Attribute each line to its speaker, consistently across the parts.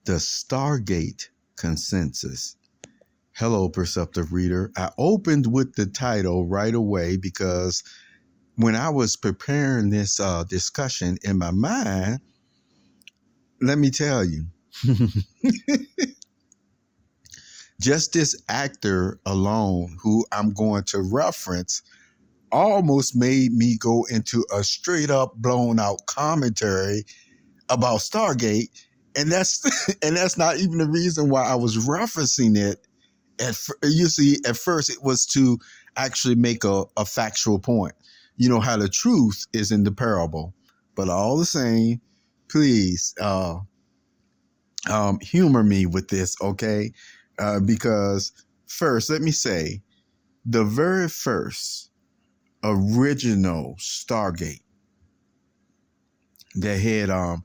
Speaker 1: The Stargate Consensus. Hello, Perceptive Reader. I opened with the title right away because when I was preparing this discussion in my mind, let me tell you, just this actor alone, who I'm going to reference, almost made me go into a straight up blown out commentary about Stargate. And that's and that's not even the reason why I was referencing it. You see, at first it was to actually make a factual point. You know how the truth is in the parable, but all the same, please humor me with this, okay? Because first, let me say, the very first original Stargate that had a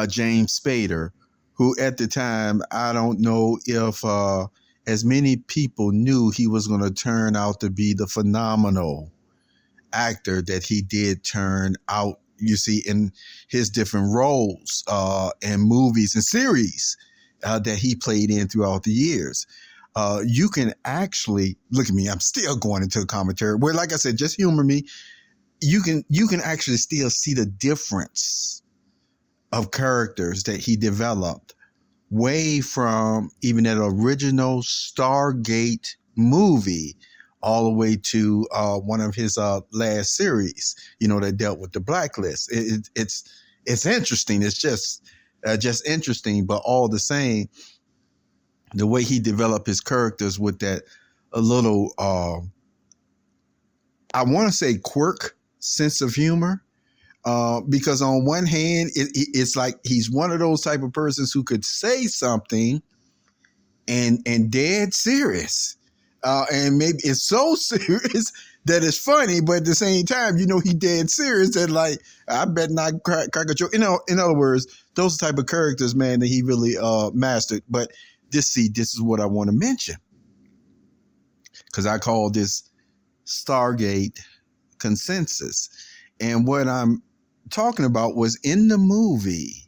Speaker 1: James Spader, who at the time, I don't know if as many people knew he was going to turn out to be the phenomenal actor that he did turn out, you see, in his different roles and movies and series that he played in throughout the years. You can actually look at me. I'm still going into a commentary where, like I said, just humor me. You can actually still see the difference of characters that he developed way from even that original Stargate movie all the way to one of his last series, that dealt with the blacklist. It's interesting. It's just interesting, but all the same, the way he developed his characters with that a little, I want to say quirk sense of humor. Because on one hand, it's like he's one of those type of persons who could say something and dead serious. And maybe it's so serious that it's funny, but at the same time, he dead serious that like, I bet not crack a joke. In other words, those type of characters, man, that he really mastered. But this is what I want to mention. Because I call this Stargate Consensus. And what I'm talking about was in the movie,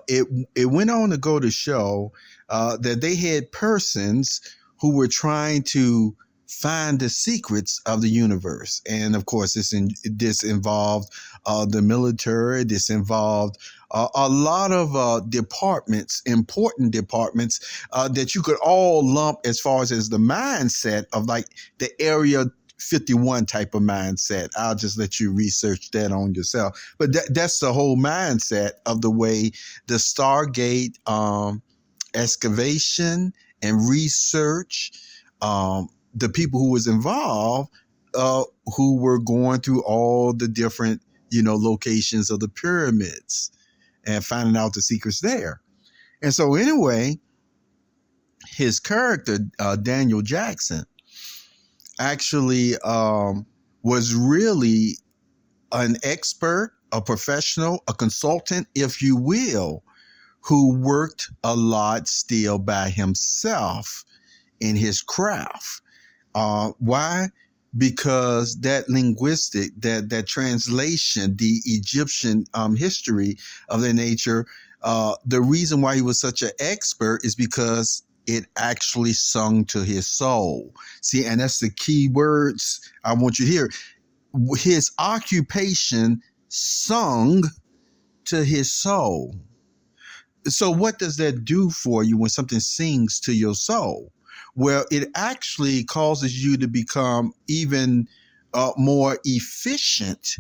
Speaker 1: it went on to go to show that they had persons who were trying to find the secrets of the universe. And of course, this involved the military. This involved a lot of departments, important departments that you could all lump as far as the mindset of like the Area 51 type of mindset. I'll just let you research that on yourself. But that's the whole mindset of the way the Stargate excavation and research, the people who was involved, who were going through all the different, locations of the pyramids and finding out the secrets there. And so anyway, his character, Daniel Jackson, actually was really an expert, a professional, a consultant, if you will, who worked a lot still by himself in his craft. Why? Because that linguistic, that translation, the Egyptian history of the nature, the reason why he was such an expert is because it actually sung to his soul. See, and that's the key words I want you to hear. His occupation sung to his soul. So what does that do for you when something sings to your soul? Well, it actually causes you to become even more efficient,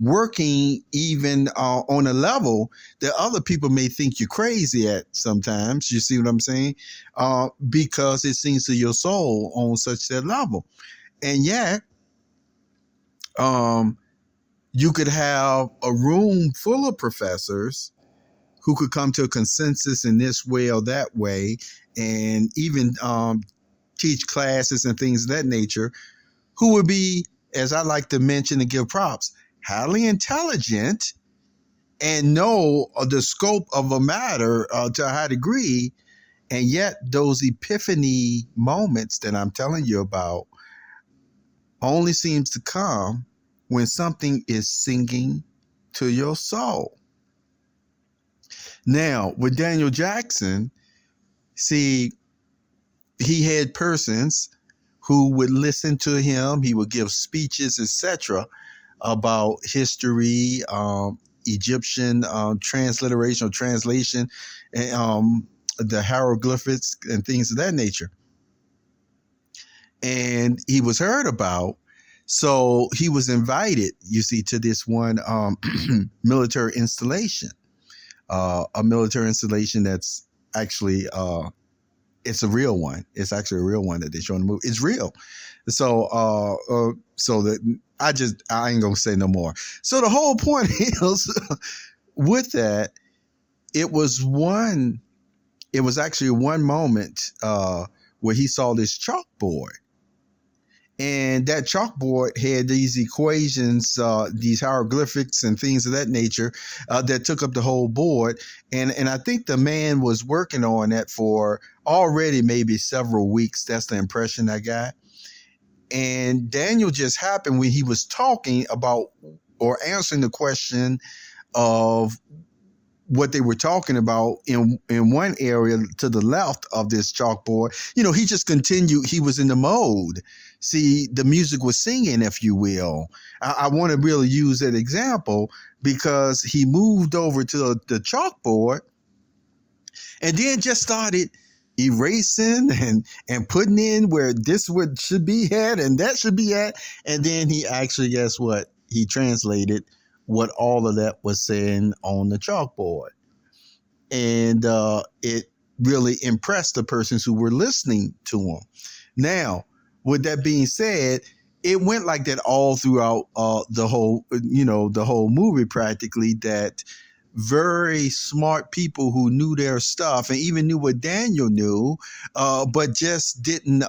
Speaker 1: working even on a level that other people may think you're crazy at sometimes. You see what I'm saying? Because it sings to your soul on such that level. And yet, you could have a room full of professors who could come to a consensus in this way or that way, and even teach classes and things of that nature, who would be, as I like to mention and give props, highly intelligent and know the scope of a matter to a high degree. And yet those epiphany moments that I'm telling you about only seems to come when something is singing to your soul. Now, with Daniel Jackson, see, he had persons who would listen to him. He would give speeches, etc., about history, Egyptian transliteration or translation, and the hieroglyphics and things of that nature. And he was heard about. So he was invited, you see, to this one military installation, a military installation that's actually it's a real one. It's actually a real one that they show in the movie. It's real. So that I ain't gonna say no more. So the whole point is with that, it was actually one moment where he saw this chalkboard. And that chalkboard had these equations, these hieroglyphics and things of that nature that took up the whole board. And I think the man was working on that for already maybe several weeks. That's the impression I got. And Daniel just happened when he was talking about or answering the question of what they were talking about in one area to the left of this chalkboard. He just continued. He was in the mode. See, the music was singing, if you will. I want to really use that example because he moved over to the chalkboard and then just started erasing and putting in where this should be at and that should be at. And then he actually, guess what? He translated what all of that was saying on the chalkboard. And it really impressed the persons who were listening to him. Now, with that being said, it went like that all throughout the whole movie practically, that very smart people who knew their stuff and even knew what Daniel knew, but just didn't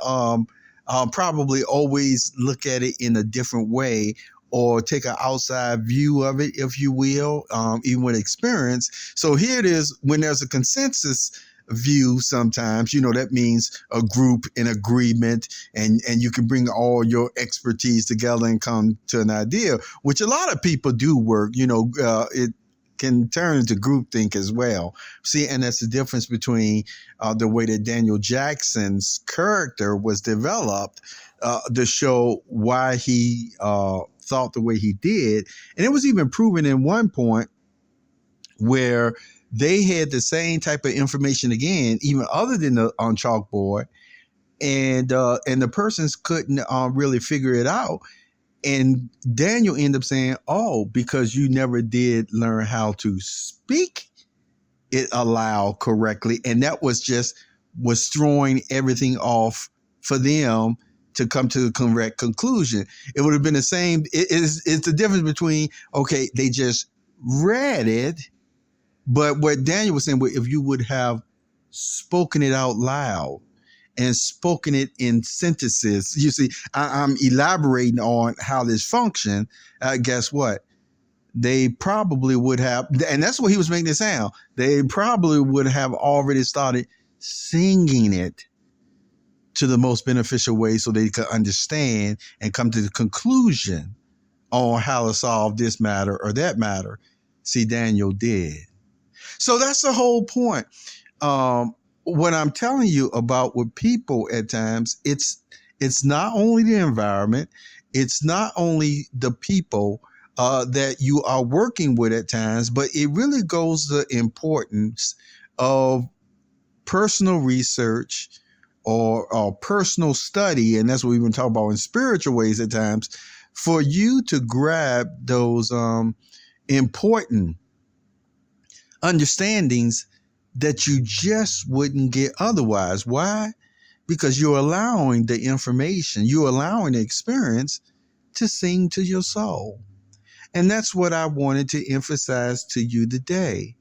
Speaker 1: probably always look at it in a different way or take an outside view of it, if you will, even with experience. So here it is, when there's a consensus view, sometimes, that means a group in agreement, and you can bring all your expertise together and come to an idea, which a lot of people do work. It can turn into groupthink as well. See, and that's the difference between the way that Daniel Jackson's character was developed to show why he thought the way he did. And it was even proven in one point where they had the same type of information again, even other than on chalkboard, and the persons couldn't really figure it out. And Daniel ended up saying, "Oh, because you never did learn how to speak it aloud correctly," and that was throwing everything off for them to come to the correct conclusion. It would have been the same. It's the difference between, okay, they just read it, but what Daniel was saying, if you would have spoken it out loud and spoken it in sentences, you see, I'm elaborating on how this functioned. Guess what? They probably would have, and that's what he was making it sound. They probably would have already started singing it to the most beneficial way so they could understand and come to the conclusion on how to solve this matter or that matter. See, Daniel did. So that's the whole point. What I'm telling you about with people at times, it's not only the environment, it's not only the people that you are working with at times, but it really goes to the importance of personal research or personal study. And that's what we've been talking about in spiritual ways at times, for you to grab those important understandings that you just wouldn't get otherwise. Why? Because you're allowing the information, you're allowing the experience to sing to your soul. And that's what I wanted to emphasize to you today.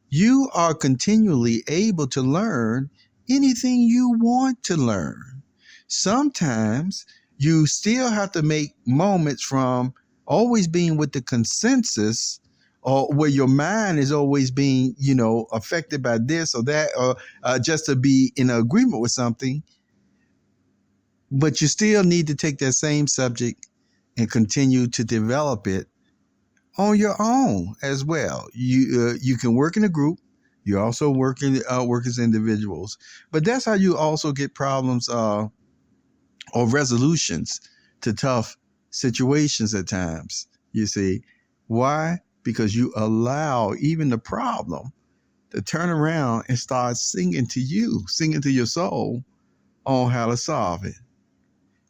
Speaker 1: You are continually able to learn anything you want to learn. Sometimes you still have to make moments from always being with the consensus, or where your mind is always being, affected by this or that, or just to be in agreement with something. But you still need to take that same subject and continue to develop it on your own as well. You can work in a group. You also work as individuals, but that's how you also get problems or resolutions to tough situations at times. You see, why? Because you allow even the problem to turn around and start singing to you, singing to your soul on how to solve it.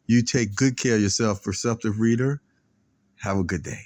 Speaker 1: You take good care of yourself, perceptive reader. Have a good day.